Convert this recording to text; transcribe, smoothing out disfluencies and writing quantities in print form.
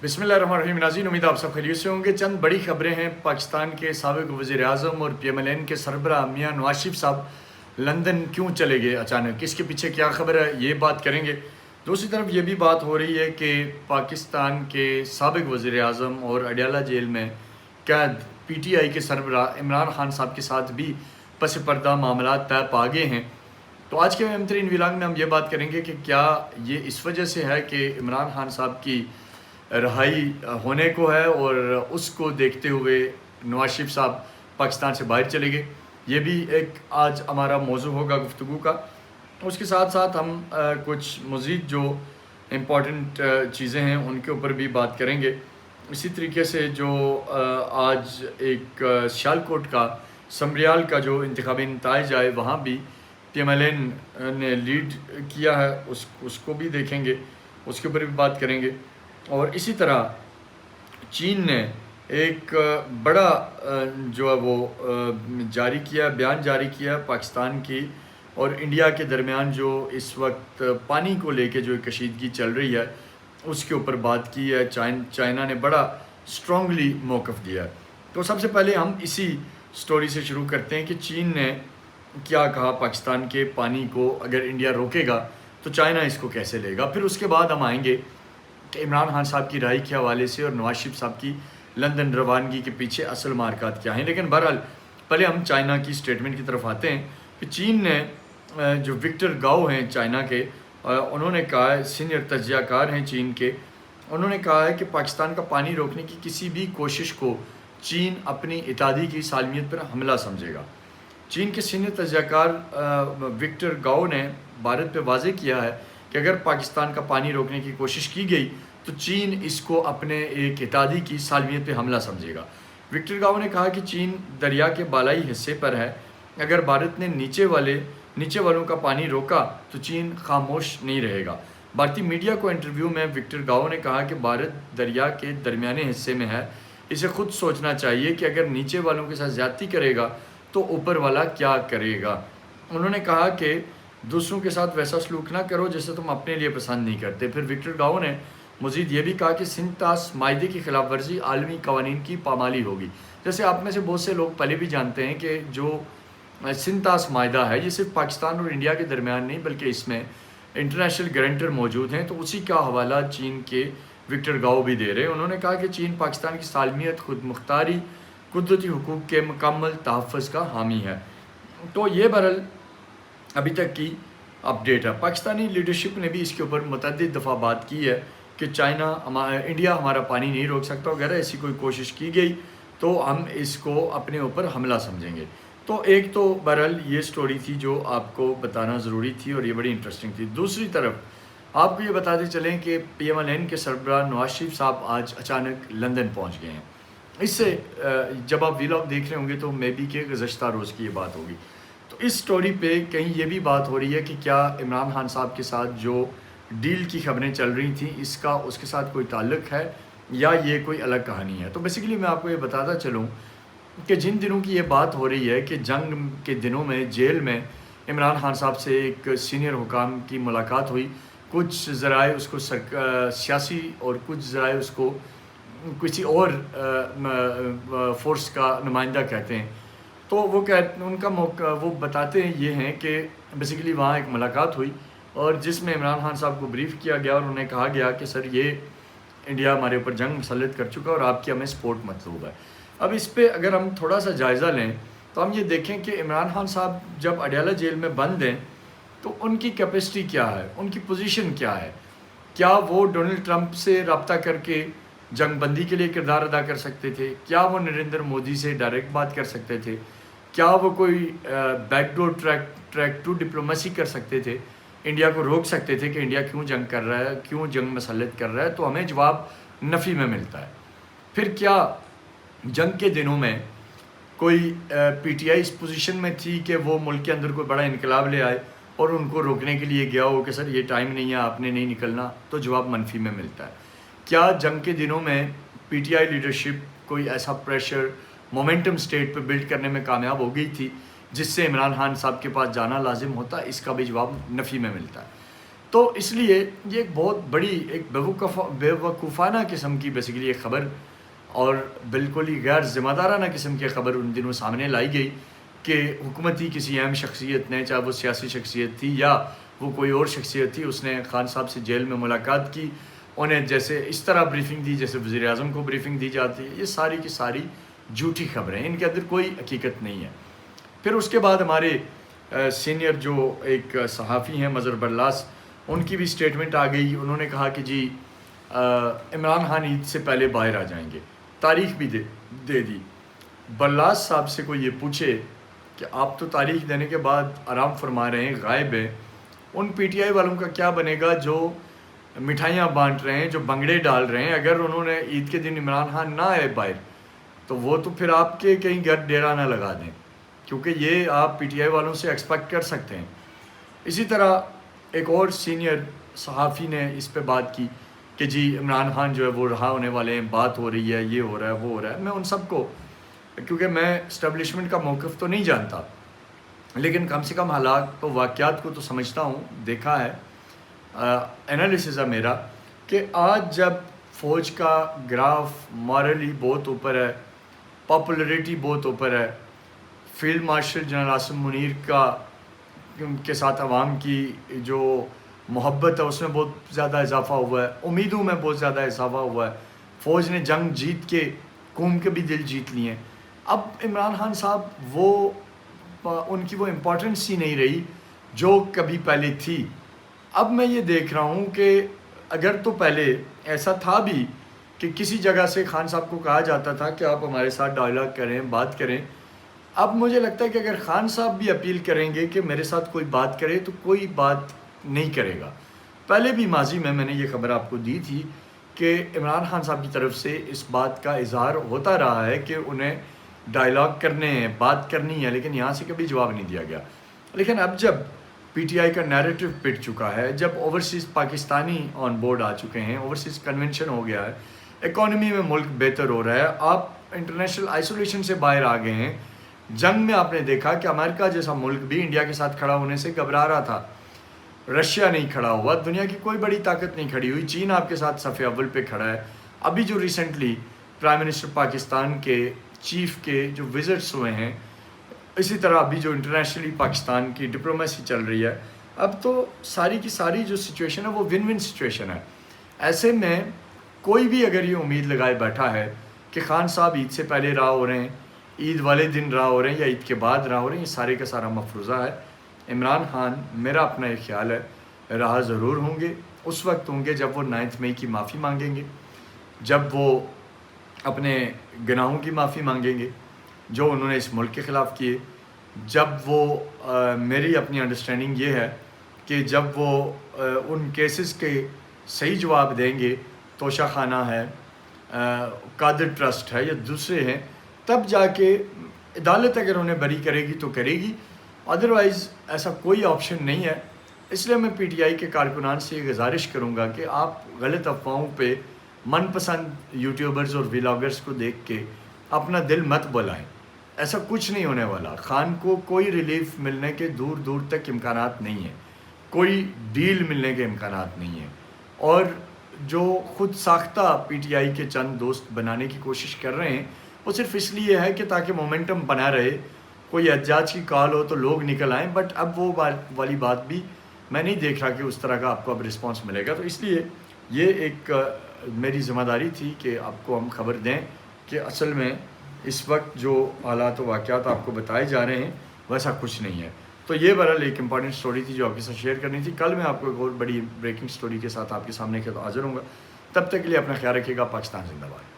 بسم اللہ الرحمن الرحیم ناظرین، امید آپ سب خیریت سے ہوں گے۔ چند بڑی خبریں ہیں۔ پاکستان کے سابق وزیر اعظم اور پی ایم ایل این کے سربراہ میاں نواز شریف صاحب لندن کیوں چلے گئے اچانک، اس کے پیچھے کیا خبر ہے، یہ بات کریں گے۔ دوسری طرف یہ بھی بات ہو رہی ہے کہ پاکستان کے سابق وزیر اعظم اور اڈیالہ جیل میں قید پی ٹی آئی کے سربراہ عمران خان صاحب کے ساتھ بھی پس پردہ معاملات طے پا گئے ہیں۔ تو آج کے اہم ترین ولاگ میں ہم یہ بات کریں گے کہ کیا یہ اس وجہ سے ہے کہ عمران خان صاحب کی رہائی ہونے کو ہے اور اس کو دیکھتے ہوئے نواز شریف صاحب پاکستان سے باہر چلے گئے۔ یہ بھی ایک آج ہمارا موضوع ہوگا گفتگو کا۔ اس کے ساتھ ساتھ ہم کچھ مزید جو امپورٹنٹ چیزیں ہیں ان کے اوپر بھی بات کریں گے۔ اسی طریقے سے جو آج ایک سیالکوٹ کا سمریال کا جو انتخابی نتائج آئے وہاں بھی پی ایم ایل این نے لیڈ کیا ہے، اس کو بھی دیکھیں گے، اس کے اوپر بھی بات کریں گے۔ اور اسی طرح چین نے ایک بڑا جو ہے وہ بیان جاری کیا پاکستان کی اور انڈیا کے درمیان جو اس وقت پانی کو لے کے جو کشیدگی چل رہی ہے اس کے اوپر بات کی ہے۔ چائنا نے بڑا اسٹرانگلی موقف دیا ہے۔ تو سب سے پہلے ہم اسی سٹوری سے شروع کرتے ہیں کہ چین نے کیا کہا پاکستان کے پانی کو اگر انڈیا روکے گا تو چائنا اس کو کیسے لے گا۔ پھر اس کے بعد ہم آئیں گے کہ عمران خان صاحب کی رہائی کے حوالے سے اور نواز شریف صاحب کی لندن روانگی کے پیچھے اصل مارکات کیا ہیں۔ لیکن بہرحال پہلے ہم چائنا کی سٹیٹمنٹ کی طرف آتے ہیں کہ چین نے جو وکٹر گاؤ ہیں چائنا کے، انہوں نے کہا ہے، سینئر تجزیہ کار ہیں چین کے، انہوں نے کہا ہے کہ پاکستان کا پانی روکنے کی کسی بھی کوشش کو چین اپنی اتحادی کی سالمیت پر حملہ سمجھے گا۔ چین کے سینئر تجزیہ کار وکٹر گاؤ نے بھارت پہ واضح کیا ہے کہ اگر پاکستان کا پانی روکنے کی کوشش کی گئی تو چین اس کو اپنے ایک اتحادی کی سالمیت پہ حملہ سمجھے گا۔ وکٹر گاؤ نے کہا کہ چین دریا کے بالائی حصے پر ہے، اگر بھارت نے نیچے والوں کا پانی روکا تو چین خاموش نہیں رہے گا۔ بھارتی میڈیا کو انٹرویو میں وکٹر گاؤ نے کہا کہ بھارت دریا کے درمیانے حصے میں ہے، اسے خود سوچنا چاہیے کہ اگر نیچے والوں کے ساتھ زیادتی کرے گا تو اوپر والا کیا کرے گا۔ انہوں نے کہا کہ دوسروں کے ساتھ ویسا سلوک نہ کرو جیسے تم اپنے لیے پسند نہیں کرتے۔ پھر وکٹر گاؤ نے مزید یہ بھی کہا کہ سنتاس معاہدے کی خلاف ورزی عالمی قوانین کی پامالی ہوگی۔ جیسے آپ میں سے بہت سے لوگ پہلے بھی جانتے ہیں کہ جو سنتاس معاہدہ ہے یہ صرف پاکستان اور انڈیا کے درمیان نہیں بلکہ اس میں انٹرنیشنل گارنٹر موجود ہیں، تو اسی کا حوالہ چین کے وکٹر گاؤ بھی دے رہے ہیں۔ انہوں نے کہا کہ چین پاکستان کی سالمیت، خود مختاری، قدرتی حقوق کے مکمل تحفظ کا حامی ہے۔ تو یہ بہرحال ابھی تک کی اپڈیٹ ہے۔ پاکستانی لیڈرشپ نے بھی اس کے اوپر متعدد دفعہ بات کی ہے کہ انڈیا ہمارا پانی نہیں روک سکتا، اگر ایسی کوئی کوشش کی گئی تو ہم اس کو اپنے اوپر حملہ سمجھیں گے۔ تو ایک تو بہرحال یہ سٹوری تھی جو آپ کو بتانا ضروری تھی اور یہ بڑی انٹرسٹنگ تھی۔ دوسری طرف آپ کو یہ بتاتے چلیں کہ پی ایم ایل این کے سربراہ نواز شریف صاحب آج اچانک لندن پہنچ گئے ہیں۔ اس سے جب آپ ویلاگ دیکھ رہے ہوں گے تو مے بی کہ گزشتہ روز کی یہ بات ہوگی۔ تو اس سٹوری پہ کہیں یہ بھی بات ہو رہی ہے کہ کیا عمران خان صاحب کے ساتھ جو ڈیل کی خبریں چل رہی تھیں اس کے ساتھ کوئی تعلق ہے یا یہ کوئی الگ کہانی ہے۔ تو بیسیکلی میں آپ کو یہ بتاتا چلوں کہ جن دنوں کی یہ بات ہو رہی ہے کہ جنگ کے دنوں میں جیل میں عمران خان صاحب سے ایک سینئر حکام کی ملاقات ہوئی، کچھ ذرائع اس کو سیاسی اور کچھ ذرائع اس کو کسی اور فورس کا نمائندہ کہتے ہیں، تو وہ بتاتے ہیں یہ ہیں کہ بیسیکلی وہاں ایک ملاقات ہوئی اور جس میں عمران خان صاحب کو بریف کیا گیا اور انہیں کہا گیا کہ سر یہ انڈیا ہمارے اوپر جنگ مسلط کر چکا اور آپ کی ہمیں سپورٹ مطلوب ہے۔ اب اس پہ اگر ہم تھوڑا سا جائزہ لیں تو ہم یہ دیکھیں کہ عمران خان صاحب جب اڈیالہ جیل میں بند ہیں تو ان کی کیپیسٹی کیا ہے، ان کی پوزیشن کیا ہے، کیا وہ ڈونلڈ ٹرمپ سے رابطہ کر کے جنگ بندی کے لیے کردار ادا کر سکتے تھے، کیا وہ نریندر مودی سے ڈائریکٹ بات کر سکتے تھے، کیا وہ کوئی back door track two diplomacy کر سکتے تھے، انڈیا کو روک سکتے تھے کہ انڈیا کیوں جنگ کر رہا ہے، کیوں جنگ مسلط کر رہا ہے، تو ہمیں جواب نفی میں ملتا ہے۔ پھر کیا جنگ کے دنوں میں کوئی P T I us position میں تھی کہ وہ ملک کے اندر کوئی بڑا انقلاب لے آئے اور ان کو روکنے کے لیے گیا ہو کہ سر یہ ٹائم نہیں ہے، آپ نے نہیں نکلنا، تو جواب منفی میں ملتا ہے۔ کیا جنگ کے دنوں میں پی ٹی آئی لیڈرشپ کوئی ایسا پریشر مومنٹم سٹیٹ پہ بلڈ کرنے میں کامیاب ہو گئی تھی جس سے عمران خان صاحب کے پاس جانا لازم ہوتا، اس کا بھی جواب نفی میں ملتا ہے۔ تو اس لیے یہ ایک بہت بڑی ایک بیوقوفانہ قسم کی بیسیکلی ایک خبر اور بالکل ہی غیر ذمہ دارانہ قسم کی خبر ان دنوں سامنے لائی گئی کہ حکومتی کسی اہم شخصیت نے، چاہے وہ سیاسی شخصیت تھی یا وہ کوئی اور شخصیت تھی، اس نے خان صاحب سے جیل میں ملاقات کی، انہیں جیسے اس طرح بریفنگ دی جیسے وزیر اعظم کو بریفنگ دی جاتی ہے۔ یہ ساری کی ساری جھوٹی خبریں، ان کے اندر کوئی حقیقت نہیں ہے۔ پھر اس کے بعد ہمارے سینئر جو ایک صحافی ہیں مظہر برلاس، ان کی بھی سٹیٹمنٹ آ گئی۔ انہوں نے کہا کہ جی عمران خان عید سے پہلے باہر آ جائیں گے، تاریخ بھی دے دی۔ برلاس صاحب سے کوئی یہ پوچھے کہ آپ تو تاریخ دینے کے بعد آرام فرما رہے ہیں، غائب ہیں، ان پی ٹی آئی والوں کا کیا بنے گا جو مٹھائیاں بانٹ رہے ہیں، جو بنگڑے ڈال رہے ہیں؟ اگر انہوں نے عید کے دن عمران خان نہ آئے باہر تو وہ تو پھر آپ کے کہیں گھر ڈیرا نہ لگا دیں، کیونکہ یہ آپ پی ٹی آئی والوں سے ایکسپیکٹ کر سکتے ہیں۔ اسی طرح ایک اور سینئر صحافی نے اس پہ بات کی کہ جی عمران خان جو ہے وہ رہا ہونے والے ہیں، بات ہو رہی ہے، یہ ہو رہا ہے، وہ ہو رہا ہے۔ میں ان سب کو، کیونکہ میں اسٹیبلشمنٹ کا موقف تو نہیں جانتا، لیکن کم سے کم حالات تو واقعات کو تو سمجھتا ہوں، دیکھا ہے، انالیسز ہے میرا کہ آج جب فوج کا گراف مارلی بہت اوپر ہے، پاپولیرٹی بہت اوپر ہے، field marshal general Asim Munir کے ساتھ عوام کی جو محبت ہے اس میں بہت زیادہ اضافہ ہوا ہے، امیدوں میں بہت زیادہ اضافہ ہوا ہے، فوج نے جنگ جیت کے قوم کے بھی دل جیت لیے ہیں۔ اب عمران خان صاحب ان کی وہ امپورٹنس ہی نہیں رہی جو کبھی پہلے تھی۔ اب میں یہ دیکھ رہا ہوں کہ اگر تو پہلے ایسا تھا بھی کہ کسی جگہ سے خان صاحب کو کہا جاتا تھا کہ آپ ہمارے ساتھ ڈائلاگ کریں، بات کریں، اب مجھے لگتا ہے کہ اگر خان صاحب بھی اپیل کریں گے کہ میرے ساتھ کوئی بات کرے تو کوئی بات نہیں کرے گا۔ پہلے بھی ماضی میں نے یہ خبر آپ کو دی تھی کہ عمران خان صاحب کی طرف سے اس بات کا اظہار ہوتا رہا ہے کہ انہیں ڈائلاگ کرنے ہیں، بات کرنی ہے، لیکن یہاں سے کبھی جواب نہیں دیا گیا۔ لیکن اب جب پی ٹی آئی کا نیریٹو پٹ چکا ہے، جب اوورسیز پاکستانی آن بورڈ آ چکے ہیں، اوورسیز کنونشن ہو گیا ہے، اکانومی میں ملک بہتر ہو رہا ہے، آپ انٹرنیشنل آئسولیشن سے باہر آ گئے ہیں، جنگ میں آپ نے دیکھا کہ امریکہ جیسا ملک بھی انڈیا کے ساتھ کھڑا ہونے سے گھبرا رہا تھا، رشیا نہیں کھڑا ہوا، دنیا کی کوئی بڑی طاقت نہیں کھڑی ہوئی، چین آپ کے ساتھ صف اول پہ کھڑا ہے۔ ابھی جو ریسنٹلی پرائم منسٹر پاکستان کے چیف کے جو وزٹس ہوئے ہیں، اسی طرح ابھی جو انٹرنیشنلی پاکستان کی ڈپلومیسی چل رہی ہے، اب تو ساری کی ساری جو سچویشن ہے وہ ون ون سچویشن ہے۔ ایسے میں کوئی بھی اگر یہ امید لگائے بیٹھا ہے کہ خان صاحب عید سے پہلے راہ ہو رہے ہیں، عید والے دن راہ ہو رہے ہیں یا عید کے بعد راہ ہو رہے ہیں، یہ سارے کا سارا مفروضہ ہے۔ عمران خان، میرا اپنا ایک خیال ہے، رہا ضرور ہوں گے، اس وقت ہوں گے جب وہ 9 مئی کی معافی مانگیں گے، جب وہ اپنے گناہوں کی معافی مانگیں گے جو انہوں نے اس ملک کے خلاف کیے، جب وہ میری اپنی انڈرسٹینڈنگ یہ ہے کہ جب وہ ان کیسز کے صحیح جواب دیں گے، توشہ خانہ ہے، قادر ٹرسٹ ہے یا دوسرے ہیں، تب جا کے عدالت اگر انہیں بری کرے گی تو کرے گی، ادروائز ایسا کوئی آپشن نہیں ہے۔ اس لیے میں پی ٹی آئی کے کارکنان سے یہ گزارش کروں گا کہ آپ غلط افواہوں پہ من پسند یوٹیوبرز اور ولاگرز کو دیکھ کے اپنا دل مت بلائیں، ایسا کچھ نہیں ہونے والا۔ خان کو کوئی ریلیف ملنے کے دور دور تک امکانات نہیں ہیں، کوئی ڈیل ملنے کے امکانات نہیں ہیں، اور جو خود ساختہ پی ٹی آئی کے چند دوست بنانے کی کوشش کر رہے ہیں وہ صرف اس لیے ہے کہ تاکہ مومنٹم بنا رہے، کوئی احتجاج کی کال ہو تو لوگ نکل آئیں، بٹ اب وہ والی بات بھی میں نہیں دیکھ رہا کہ اس طرح کا آپ کو اب رسپانس ملے گا۔ تو اس لیے یہ ایک میری ذمہ داری تھی کہ آپ کو ہم خبر دیں کہ اصل میں اس وقت جو حالات و واقعات آپ کو بتائے جا رہے ہیں ویسا کچھ نہیں ہے۔ تو یہ بہرحال ایک امپورٹنٹ سٹوری تھی جو آپ کے ساتھ شیئر کرنی تھی۔ کل میں آپ کو ایک اور بڑی بریکنگ سٹوری کے ساتھ آپ کے سامنے حاضر ہوں گا، تب تک کے لیے اپنا خیال رکھیے گا۔ پاکستان زندہ باد۔